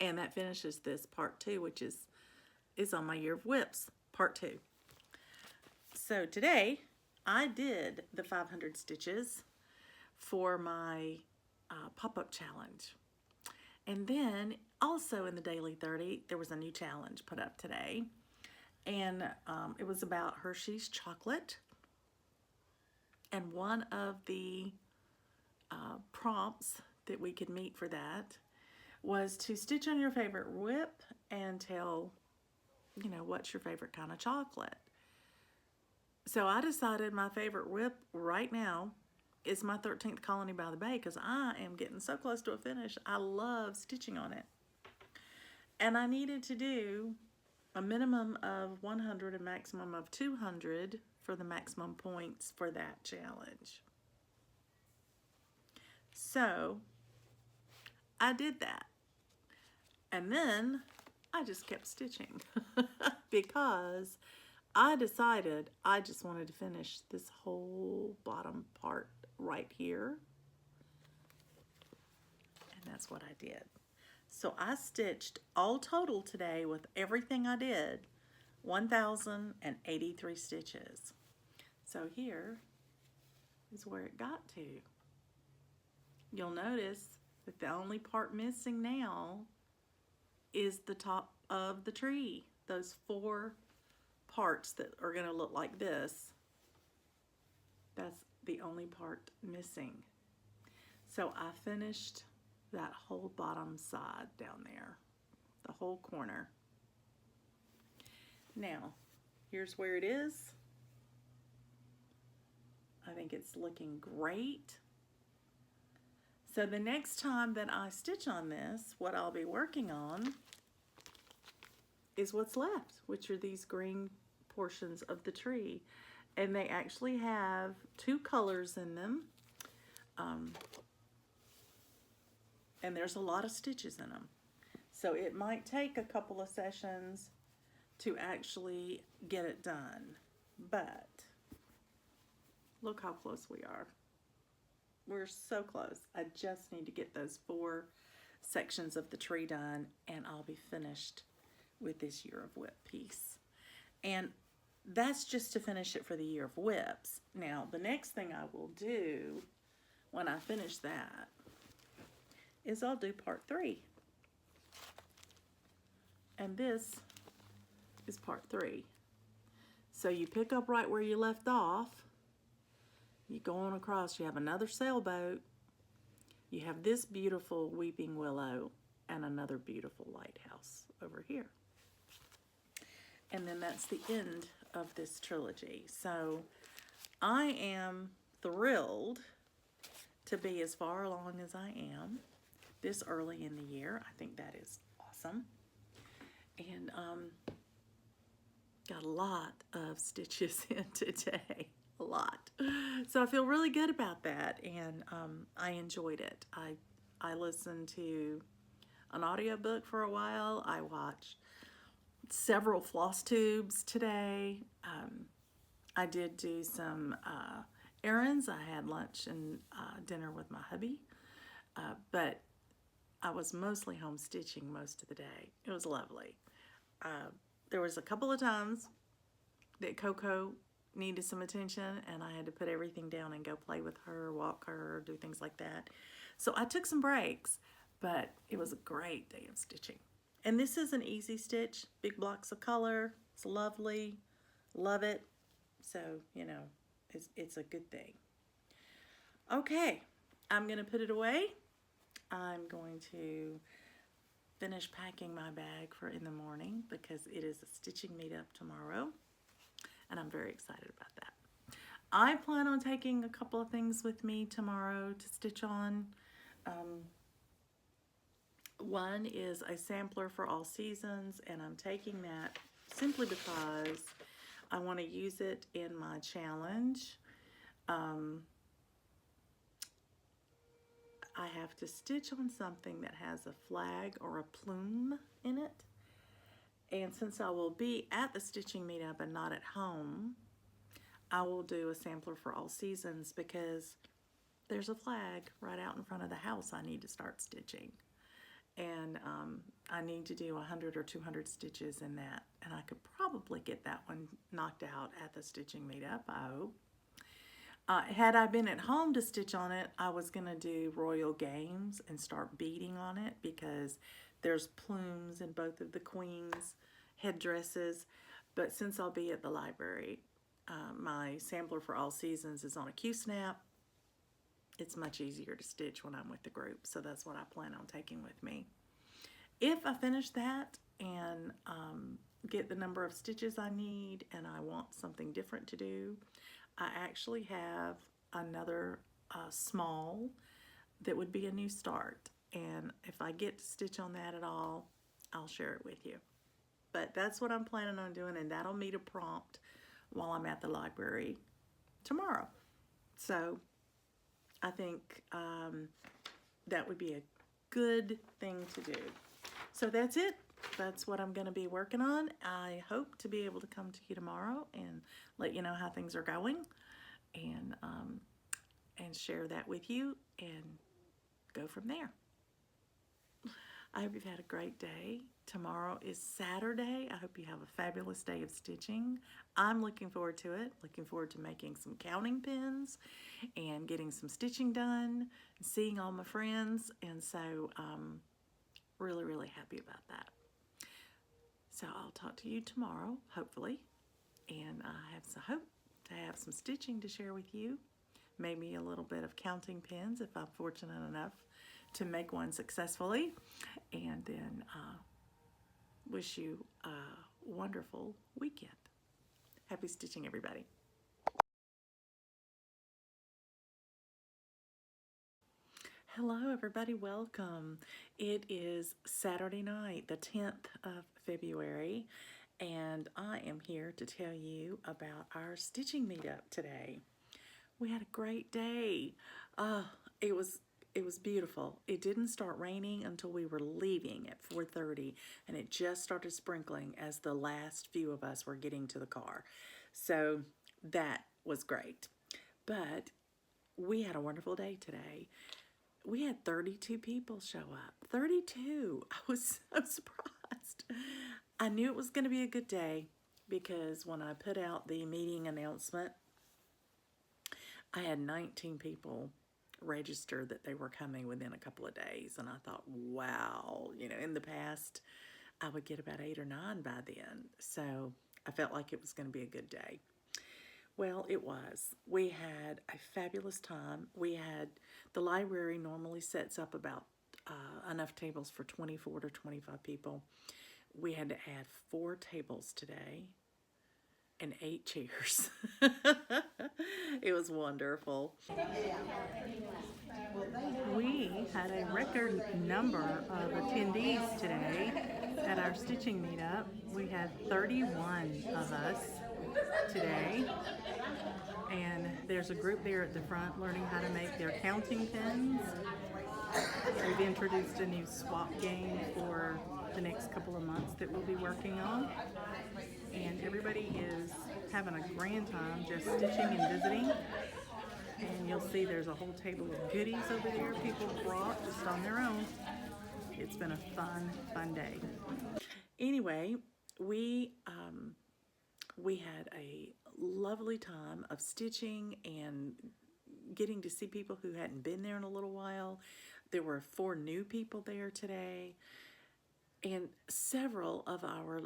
and that finishes this part 2, which is on my year of whips, part 2. So today I did the 500 stitches for my pop-up challenge. And then also in the Daily 30, there was a new challenge put up today. And it was about Hershey's chocolate. And one of the prompts that we could meet for that was to stitch on your favorite whip and tell, you know, what's your favorite kind of chocolate. So I decided my favorite whip right now is my 13th colony by the bay because I am getting so close to a finish. I love stitching on it. And I needed to do a minimum of 100, a maximum of 200 for the maximum points for that challenge. So I did that. And then I just kept stitching because I decided I just wanted to finish this whole bottom part right here. And that's what I did. So I stitched all total today with everything I did, 1,083 stitches. So here is where it got to. You'll notice that the only part missing now is the top of the tree. Those 4 parts that are going to look like this, that's the only part missing. So I finished that whole bottom side down there, the whole corner. Now, here's where it is. I think it's looking great. So the next time that I stitch on this, what I'll be working on is what's left, which are these green portions of the tree. And they actually have 2 colors in them. And there's a lot of stitches in them. So it might take a couple of sessions to actually get it done. But look how close we are. We're so close. I just need to get those 4 sections of the tree done and I'll be finished with this Year of Whip piece. And that's just to finish it for the Year of Whips. Now, the next thing I will do when I finish that is I'll do part 3. And this is part 3. So you pick up right where you left off. You go on across, you have another sailboat. You have this beautiful weeping willow and another beautiful lighthouse over here. And then that's the end of this trilogy. So I am thrilled to be as far along as I am this early in the year. I think that is awesome. And got a lot of stitches in today. A lot. So I feel really good about that, and I enjoyed it. I listened to an audiobook for a while. I watched several floss tubes today. I did do some errands. I had lunch and dinner with my hubby, but I was mostly home stitching most of the day. It was lovely. There was a couple of times that Coco needed some attention and I had to put everything down and go play with her, walk her, do things like that. So I took some breaks, but it was a great day of stitching. And this is an easy stitch, big blocks of color. It's lovely, love it. So, you know, it's a good thing. Okay, I'm gonna put it away. I'm going to finish packing my bag for in the morning because it is a stitching meetup tomorrow. And I'm very excited about that. I plan on taking a couple of things with me tomorrow to stitch on. One is a sampler for all seasons, and I'm taking that simply because I want to use it in my challenge. I have to stitch on something that has a flag or a plume in it. And since I will be at the stitching meetup and not at home, I will do a sampler for all seasons because there's a flag right out in front of the house I need to start stitching. And I need to do 100 or 200 stitches in that. And I could probably get that one knocked out at the stitching meetup, I hope. Had I been at home to stitch on it, I was going to do Royal Games and start beading on it because there's plumes in both of the queens' headdresses. But since I'll be at the library, my sampler for all seasons is on a Q-snap. It's much easier to stitch when I'm with the group, so that's what I plan on taking with me. If I finish that and get the number of stitches I need and I want something different to do, I actually have another small that would be a new start. And if I get to stitch on that at all, I'll share it with you. But that's what I'm planning on doing, and that'll meet a prompt while I'm at the library tomorrow. So I think that would be a good thing to do. So that's it. That's what I'm going to be working on. I hope to be able to come to you tomorrow and let you know how things are going, and share that with you and go from there. I hope you've had a great day. Tomorrow is Saturday. I hope you have a fabulous day of stitching. I'm looking forward to it. Looking forward to making some counting pins and getting some stitching done and seeing all my friends. And so really, really happy about that. So I'll talk to you tomorrow, hopefully. And I have some hope to have some stitching to share with you. Maybe a little bit of counting pins if I'm fortunate enough to make one successfully. And then wish you a wonderful weekend. Happy stitching, everybody. Hello, everybody. Welcome. It is Saturday night, the 10th of February, and I am here to tell you about our stitching meetup today. We had a great day. It was beautiful. It didn't start raining until we were leaving at 4:30, and it just started sprinkling as the last few of us were getting to the car. So that was great. But we had a wonderful day today. We had 32 people show up. 32. I was so surprised. I knew it was going to be a good day because when I put out the meeting announcement, I had 19 people register that they were coming within a couple of days, and I thought, wow, in the past I would get about 8 or 9 by then, so I felt like it was going to be a good day. Well, it was. We had a fabulous time. The library normally sets up about enough tables for 24 to 25 people. We had to add 4 tables today and 8 chairs. It was wonderful. We had a record number of attendees today at our stitching meetup. We had 31 of us today. And there's a group there at the front learning how to make their counting pins. We've introduced a new swap game for the next couple of months that we'll be working on. And everybody is having a grand time just stitching and visiting. And you'll see there's a whole table of goodies over there people brought just on their own. It's been a fun day. Anyway, we had a lovely time of stitching and getting to see people who hadn't been there in a little while. There were 4 new people there today, and several of our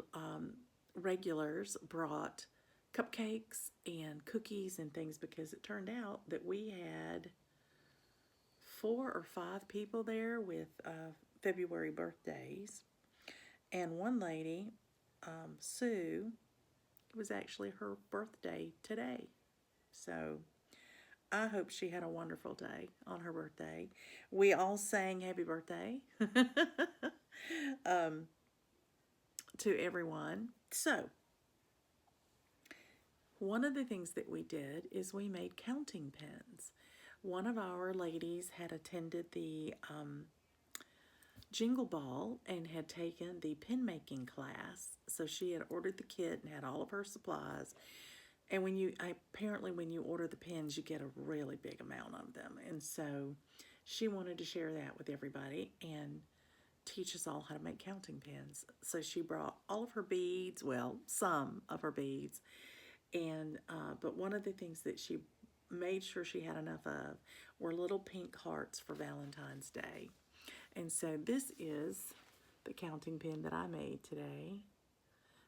regulars brought cupcakes and cookies and things because it turned out that we had 4 or 5 people there with February birthdays, and one lady, Sue, it was actually her birthday today. So I hope she had a wonderful day on her birthday. We all sang happy birthday to everyone. So one of the things that we did is we made counting pins. One of our ladies had attended the Jingle Ball and had taken the pin making class, so she had ordered the kit and had all of her supplies. And apparently when you order the pins, you get a really big amount of them, and so she wanted to share that with everybody and teach us all how to make counting pins. So she brought all of her beads, well, some of her beads, and but one of the things that she made sure she had enough of were little pink hearts for Valentine's Day. And so this is the counting pin that I made today.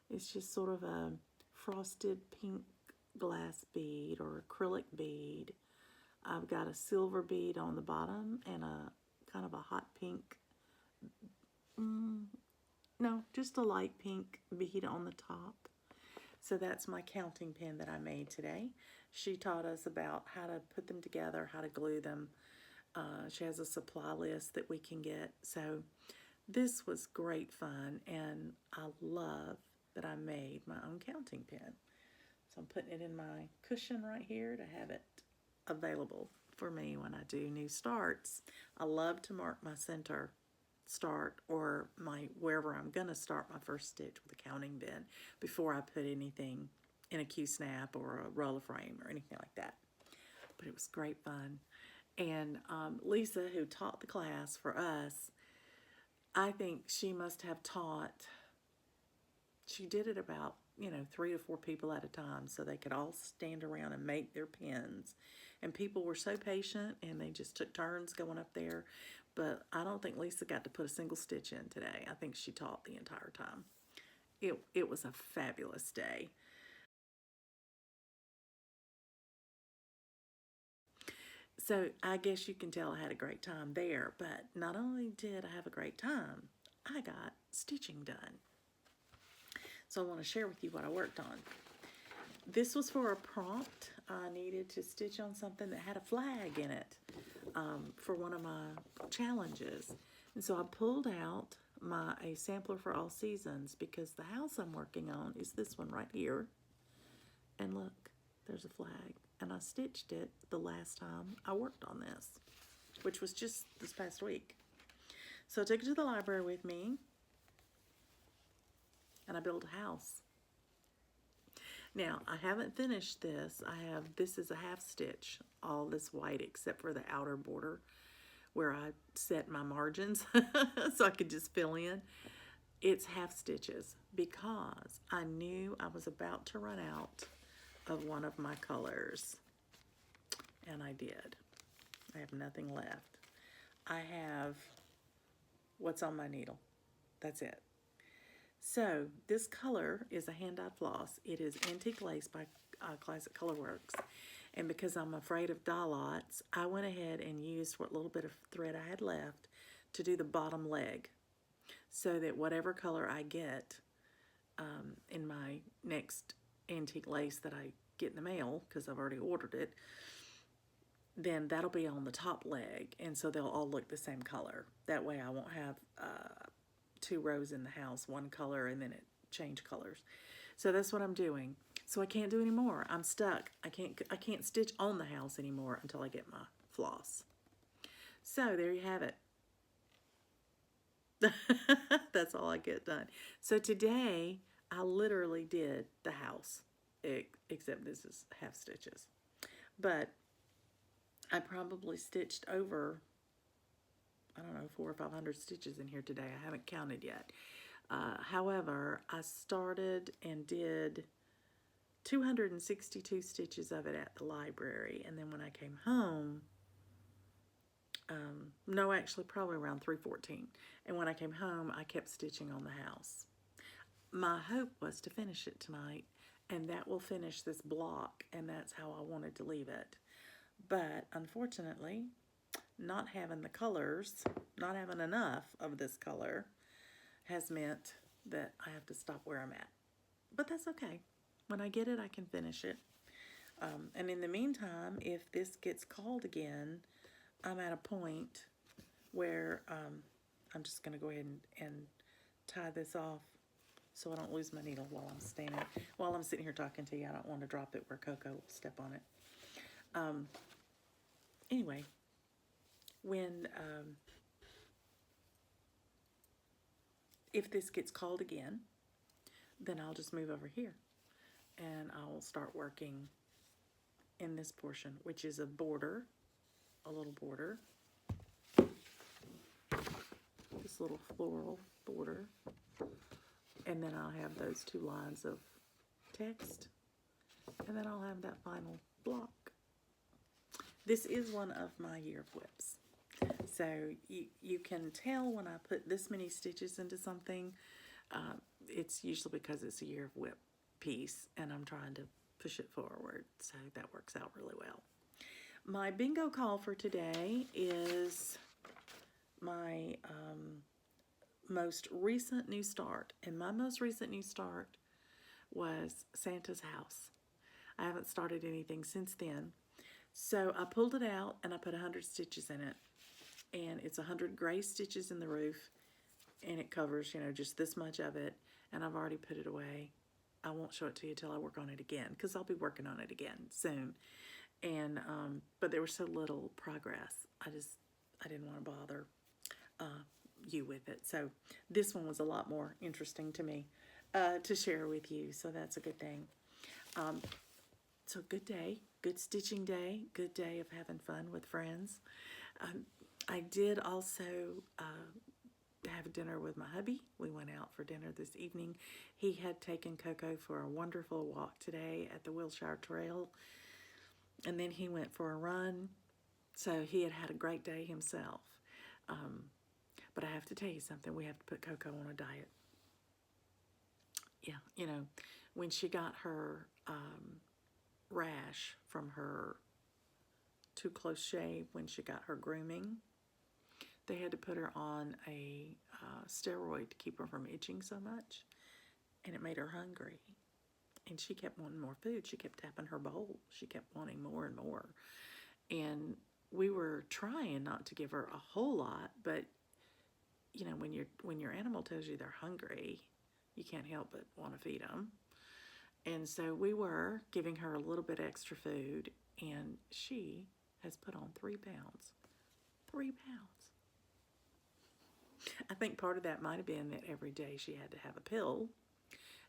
It's just sort of a frosted pink glass bead or acrylic bead. I've got a silver bead on the bottom and a kind of a hot pink, no, just a light pink bead on the top. So that's my counting pen that I made today. She taught us about how to put them together, how to glue them. She has a supply list that we can get. So this was great fun, and I love that I made my own counting pen. So I'm putting it in my cushion right here to have it available for me when I do new starts. I love to mark my center start or my wherever I'm gonna start my first stitch with a counting pen before I put anything in a Q-snap or a roller frame or anything like that. But it was great fun. And Lisa, who taught the class for us, I think she must have taught, she did it about, 3 to 4 people at a time so they could all stand around and make their pens. And people were so patient and they just took turns going up there. But I don't think Lisa got to put a single stitch in today. I think she taught the entire time. It was a fabulous day. So I guess you can tell I had a great time there, but not only did I have a great time, I got stitching done. So I want to share with you what I worked on. This was for a prompt. I needed to stitch on something that had a flag in it for one of my challenges. And so I pulled out a sampler for all seasons because the house I'm working on is this one right here. And look, there's a flag. And I stitched it the last time I worked on this, which was just this past week. So I took it to the library with me and I built a house. Now, I haven't finished this. This is a half stitch, all this white except for the outer border where I set my margins so I could just fill in. It's half stitches because I knew I was about to run out of one of my colors, and I did. I have nothing left. I have what's on my needle. That's it. So this color is a hand-dyed floss. It is Antique Lace by Classic Colorworks. And because I'm afraid of dye lots, I went ahead and used what little bit of thread I had left to do the bottom leg so that whatever color I get in my next antique lace that I get in the mail, because I've already ordered it, then that'll be on the top leg, and so they'll all look the same color. That way I won't have 2 rows in the house, one color, and then it change colors. So that's what I'm doing. So I can't do any more. I'm stuck. I can't stitch on the house anymore until I get my floss. So there you have it. That's all I get done. So today I literally did the house, except this is half stitches. But I probably stitched over, I don't know, 400 or 500 stitches in here today. I haven't counted yet. However, I started and did 262 stitches of it at the library, and then when I came home, no, actually probably around 314. And when I came home, I kept stitching on the house. My hope was to finish it tonight, and that will finish this block, and that's how I wanted to leave it. But unfortunately, not having the colors, not having enough of this color, has meant that I have to stop where I'm at. But that's okay. When I get it, I can finish it. And in the meantime, if this gets called again, I'm at a point where I'm just going to go ahead and tie this off so I don't lose my needle while I'm sitting here talking to you. I don't want to drop it where Coco will step on it. Anyway, when if this gets called again, then I'll just move over here and I'll start working in this portion, which is a border, a little border, this little floral border, and then I'll have those 2 lines of text, and then I'll have that final block. This is one of my year of whips. So you can tell when I put this many stitches into something, it's usually because it's a year of whip piece and I'm trying to push it forward. So that works out really well. My bingo call for today is my most recent new start. And my most recent new start was Santa's house. I haven't started anything since then. So I pulled it out and I put 100 stitches in it. And it's 100 gray stitches in the roof. And it covers, you know, just this much of it. And I've already put it away. I won't show it to you till I work on it again, because I'll be working on it again soon. And but there was so little progress. I didn't want to bother you with it. So this one was a lot more interesting to me to share with you. So that's a good thing. So good day, good stitching day, good day of having fun with friends. I did also have dinner with my hubby. We went out for dinner this evening. He had taken Coco for a wonderful walk today at the Wilshire Trail, and then he went for a run. So he had had a great day himself. But I have to tell you something. We have to put Coco on a diet. Yeah, you know, when she got her rash from her too close shave, when she got her grooming, they had to put her on a steroid to keep her from itching so much, and it made her hungry. And she kept wanting more food. She kept tapping her bowl. She kept wanting more and more. And we were trying not to give her a whole lot, but you know, when your animal tells you they're hungry, you can't help but want to feed them. And so we were giving her a little bit extra food, and she has put on 3 pounds. 3 pounds. I think part of that might have been that every day she had to have a pill.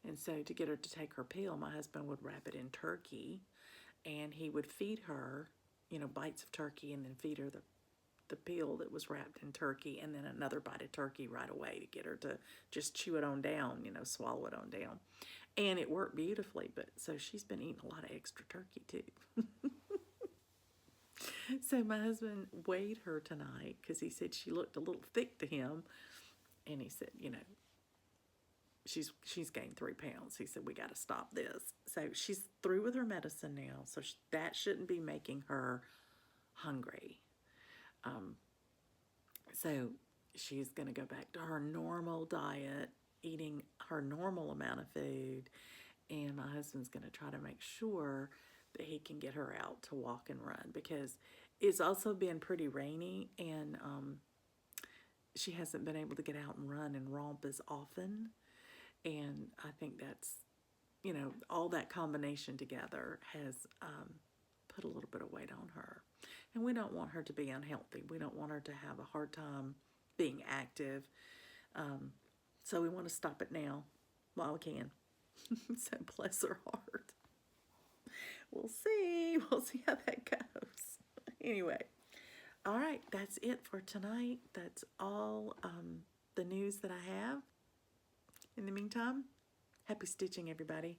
And so to get her to take her pill, my husband would wrap it in turkey, and he would feed her, you know, bites of turkey, and then feed her the pill that was wrapped in turkey, and then another bite of turkey right away to get her to just chew it on down, you know, swallow it on down. And it worked beautifully, but so she's been eating a lot of extra turkey too. So my husband weighed her tonight because he said she looked a little thick to him, and he said, you know, she's gained 3 pounds. He said, we got to stop this. So she's through with her medicine now, so that shouldn't be making her hungry. So she's going to go back to her normal diet, eating her normal amount of food, and my husband's going to try to make sure that he can get her out to walk and run, because it's also been pretty rainy, and she hasn't been able to get out and run and romp as often. And I think that's, you know, all that combination together has put a little bit of weight on her. And we don't want her to be unhealthy. We don't want her to have a hard time being active. So we want to stop it now while we can. So bless her heart. We'll see. We'll see how that goes. Anyway, all right, that's it for tonight. That's all the news that I have. In the meantime, happy stitching, everybody.